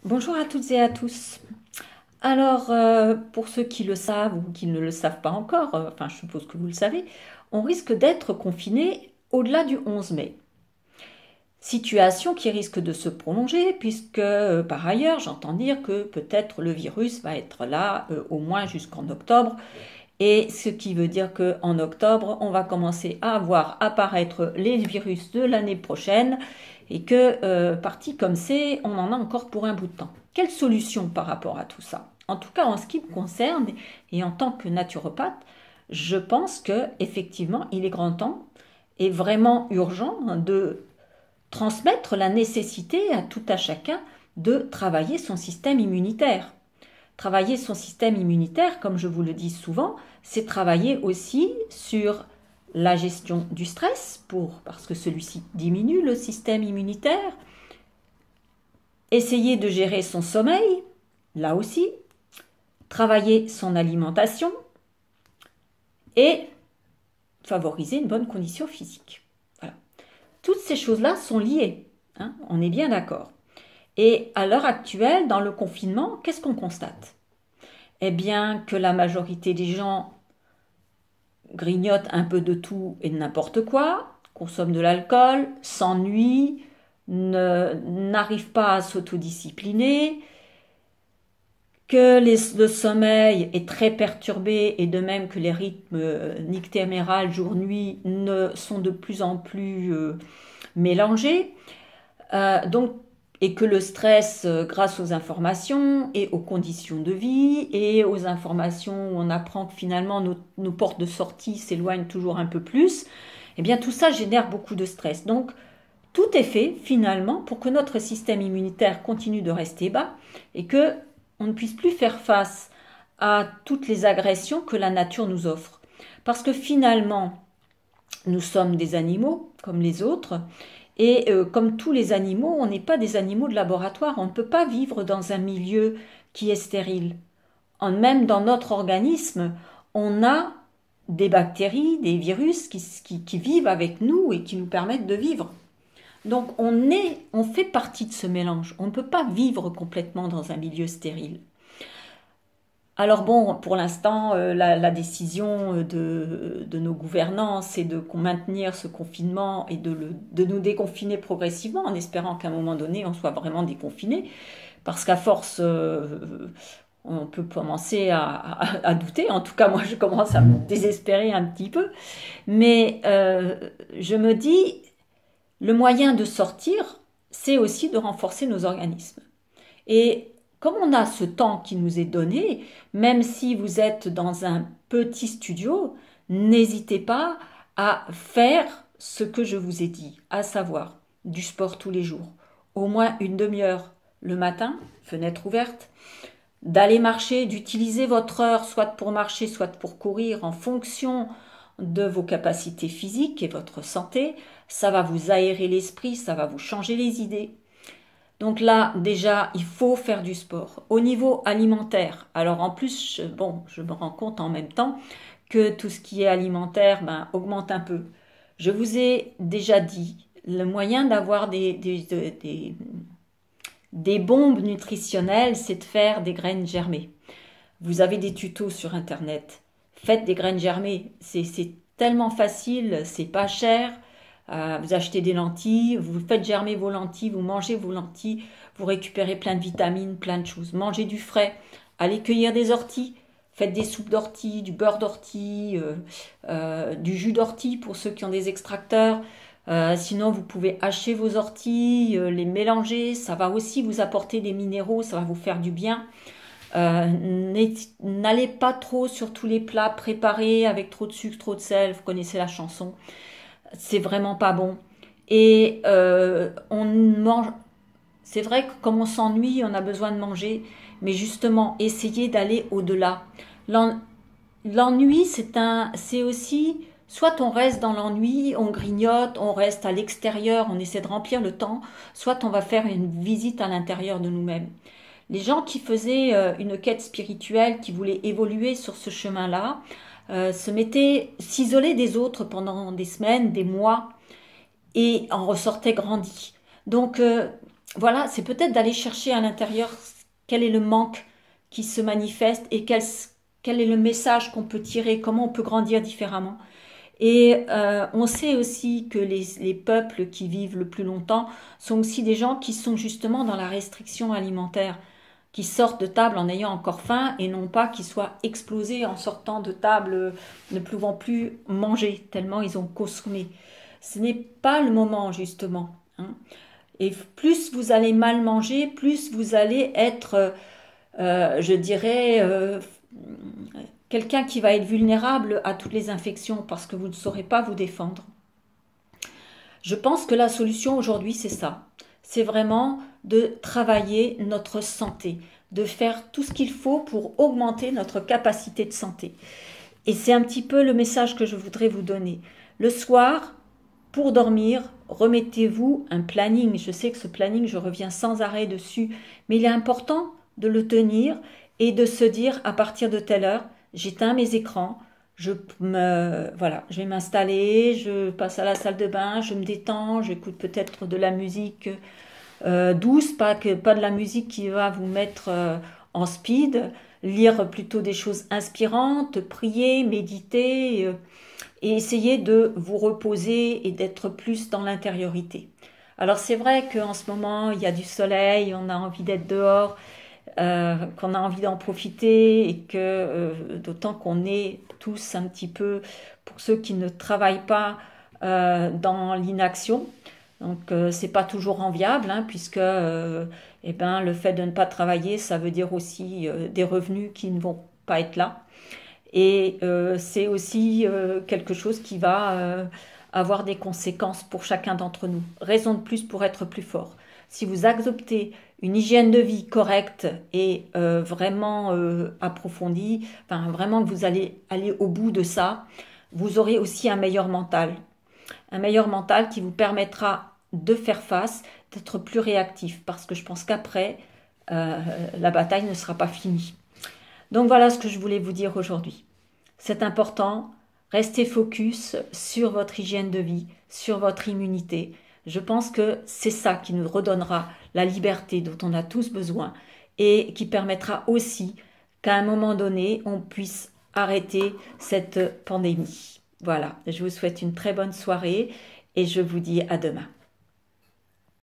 Bonjour à toutes et à tous. Alors, pour ceux qui le savent ou qui ne le savent pas encore, enfin je suppose que vous le savez, on risque d'être confiné au-delà du 11 mai. Situation qui risque de se prolonger puisque par ailleurs j'entends dire que peut-être le virus va être là au moins jusqu'en octobre, et ce qui veut dire qu'en octobre on va commencer à voir apparaître les virus de l'année prochaine et que parti comme c'est, on en a encore pour un bout de temps. Quelle solution par rapport à tout ça? En tout cas, en ce qui me concerne et en tant que naturopathe, je pense que effectivement, il est grand temps et vraiment urgent de transmettre la nécessité à tout à chacun de travailler son système immunitaire. Travailler son système immunitaire, comme je vous le dis souvent, c'est travailler aussi sur la gestion du stress parce que celui-ci diminue le système immunitaire. Essayer de gérer son sommeil, là aussi. Travailler son alimentation et favoriser une bonne condition physique. Voilà. Toutes ces choses-là sont liées, hein, on est bien d'accord. Et à l'heure actuelle, dans le confinement, qu'est-ce qu'on constate? Eh bien, que la majorité des gens grignotent un peu de tout et de n'importe quoi, consomment de l'alcool, s'ennuient, n'arrivent pas à s'autodiscipliner, que le sommeil est très perturbé et de même que les rythmes nictémérales jour-nuit ne sont de plus en plus mélangés. Donc, et que le stress, grâce aux informations et aux conditions de vie et aux informations où on apprend que finalement nos portes de sortie s'éloignent toujours un peu plus, eh bien tout ça génère beaucoup de stress. Donc tout est fait finalement pour que notre système immunitaire continue de rester bas et que on ne puisse plus faire face à toutes les agressions que la nature nous offre. Parce que finalement, nous sommes des animaux comme les autres. Et comme tous les animaux, on n'est pas des animaux de laboratoire. On ne peut pas vivre dans un milieu qui est stérile. Même dans notre organisme, on a des bactéries, des virus qui vivent avec nous et qui nous permettent de vivre. Donc on fait partie de ce mélange. On ne peut pas vivre complètement dans un milieu stérile. Alors bon, pour l'instant, la décision de nos gouvernants, c'est de maintenir ce confinement et de nous déconfiner progressivement, en espérant qu'à un moment donné, on soit vraiment déconfiné, parce qu'à force, on peut commencer à douter. En tout cas, moi, je commence à me désespérer un petit peu. Mais je me dis, le moyen de sortir, c'est aussi de renforcer nos organismes. Et comme on a ce temps qui nous est donné, même si vous êtes dans un petit studio, n'hésitez pas à faire ce que je vous ai dit, à savoir du sport tous les jours, au moins une demi-heure le matin, fenêtre ouverte, d'aller marcher, d'utiliser votre heure soit pour marcher, soit pour courir en fonction de vos capacités physiques et votre santé. Ça va vous aérer l'esprit, ça va vous changer les idées. Donc là, déjà, il faut faire du sport. Au niveau alimentaire, alors en plus, je me rends compte en même temps que tout ce qui est alimentaire augmente un peu. Je vous ai déjà dit, le moyen d'avoir des bombes nutritionnelles, c'est de faire des graines germées. Vous avez des tutos sur Internet. Faites des graines germées. C'est tellement facile, c'est pas cher. Vous achetez des lentilles, vous faites germer vos lentilles, vous mangez vos lentilles, vous récupérez plein de vitamines, plein de choses. Mangez du frais, allez cueillir des orties, faites des soupes d'ortie, du beurre d'ortie, du jus d'ortie pour ceux qui ont des extracteurs. Sinon, vous pouvez hacher vos orties, les mélanger, ça va aussi vous apporter des minéraux, ça va vous faire du bien. N'allez pas trop sur tous les plats préparés avec trop de sucre, trop de sel, vous connaissez la chanson. C'est vraiment pas bon. Et on mange. C'est vrai que comme on s'ennuie, on a besoin de manger, mais justement, essayez d'aller au-delà. L'ennui, c'est aussi, soit on reste dans l'ennui, on grignote, on reste à l'extérieur, on essaie de remplir le temps, soit on va faire une visite à l'intérieur de nous-mêmes. Les gens qui faisaient une quête spirituelle, qui voulaient évoluer sur ce chemin-là, s'isolaient des autres pendant des semaines, des mois, et en ressortaient grandis. Donc, voilà, c'est peut-être d'aller chercher à l'intérieur quel est le manque qui se manifeste et quel est le message qu'on peut tirer, comment on peut grandir différemment. Et on sait aussi que les peuples qui vivent le plus longtemps sont aussi des gens qui sont justement dans la restriction alimentaire, qui sortent de table en ayant encore faim et non pas qui soient explosés en sortant de table, ne pouvant plus manger tellement ils ont consommé. Ce n'est pas le moment justement, hein. Et plus vous allez mal manger, plus vous allez être, je dirais, quelqu'un qui va être vulnérable à toutes les infections parce que vous ne saurez pas vous défendre. Je pense que la solution aujourd'hui, c'est ça. C'est vraiment de travailler notre santé, de faire tout ce qu'il faut pour augmenter notre capacité de santé. Et c'est un petit peu le message que je voudrais vous donner. Le soir, pour dormir, remettez-vous un planning. Je sais que ce planning, je reviens sans arrêt dessus, mais il est important de le tenir et de se dire à partir de telle heure, j'éteins mes écrans, voilà, je vais m'installer, je passe à la salle de bain, je me détends, j'écoute peut-être de la musique douce, pas de la musique qui va vous mettre en speed, lire plutôt des choses inspirantes, prier, méditer et essayer de vous reposer et d'être plus dans l'intériorité. Alors c'est vrai qu'en ce moment, il y a du soleil, on a envie d'être dehors, qu'on a envie d'en profiter et que d'autant qu'on est tous un petit peu, pour ceux qui ne travaillent pas, dans l'inaction. Donc c'est pas toujours enviable, hein, puisque eh ben, le fait de ne pas travailler, ça veut dire aussi des revenus qui ne vont pas être là. Et c'est aussi quelque chose qui va avoir des conséquences pour chacun d'entre nous. Raison de plus pour être plus fort. Si vous adoptez une hygiène de vie correcte et vraiment approfondie, enfin vraiment que vous allez aller au bout de ça, vous aurez aussi un meilleur mental. Un meilleur mental qui vous permettra de faire face, d'être plus réactif. Parce que je pense qu'après, la bataille ne sera pas finie. Donc voilà ce que je voulais vous dire aujourd'hui. C'est important, restez focus sur votre hygiène de vie, sur votre immunité. Je pense que c'est ça qui nous redonnera la liberté dont on a tous besoin et qui permettra aussi qu'à un moment donné, on puisse arrêter cette pandémie. Voilà, je vous souhaite une très bonne soirée et je vous dis à demain.